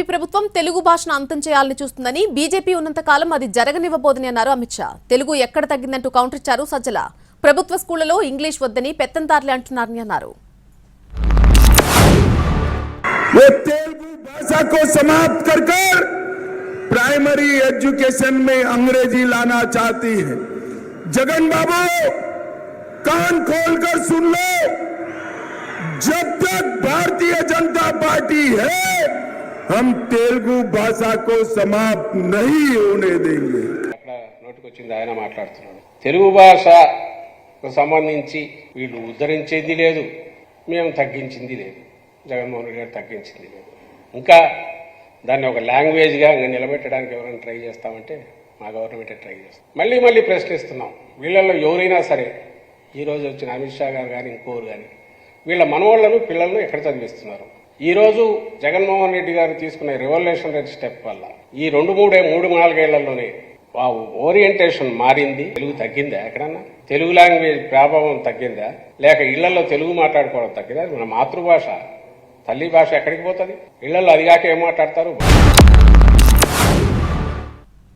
ప్రభుత్వం తెలుగు భాషను అంతం చేయాలని చూస్తుందని బీజేపీ ఉన్నంత కాలం అది జరగనివ్వబోదని అన్నారు అమిత్ షా. తెలుగు ఎక్కడ తగ్గిందంటూ కౌంటర్ ఇచ్చారు సజ్జల. ప్రభుత్వ స్కూళ్లలో ఇంగ్లీష్ వద్దని పెత్తందార్లే అంటున్నారని అన్నారు. प्राइमरी एजुकेशन में अंग्रेजी लाना चाहती है। जगन बाबू कान खोलकर सुन लो, जब तक भारतीय जनता पार्टी है हम तेलुगु भाषा को समाप्त नहीं होने देंगे। నోటికొచ్చింది ఆయన మాట్లాడుతున్నాడు. తెలుగు భాషకు సంబంధించి వీళ్ళు ఉద్ధరించేది లేదు, మేము తగ్గించింది లేదు, జగన్మోహన్ రెడ్డి గారు తగ్గించింది లేదు. ఇంకా దాన్ని ఒక లాంగ్వేజ్గా నిలబెట్టడానికి ఎవరైనా ట్రై చేస్తామంటే మా గవర్నమెంటే ట్రై చేస్తాం. మళ్ళీ ప్రశ్నిస్తున్నాం. వీళ్ళల్లో ఎవరైనా సరే ఈరోజు వచ్చిన అమిత్ షా గారు కానీ ఇంకోరు కానీ వీళ్ళ మనవాళ్లను పిల్లలను ఎక్కడ చదివిస్తున్నారు? ఈరోజు జగన్మోహన్ రెడ్డి గారు తీసుకున్న రెవల్యూషనరీ స్టెప్ వల్ల ఈ 3-4 ఏళ్లలోనే ఓరియంటేషన్ మారింది. తెలుగు తగ్గిందా? ఎక్కడన్నా తెలుగు లాంగ్వేజ్ ప్రభావం తగ్గిందా? లేక ఇళ్లలో తెలుగు మాట్లాడుకోవడం తగ్గిందా? మన మాతృభాష తల్లి భాష ఎక్కడికి పోతుంది? ఇళ్లలో అదిగాక ఏం మాట్లాడతారు?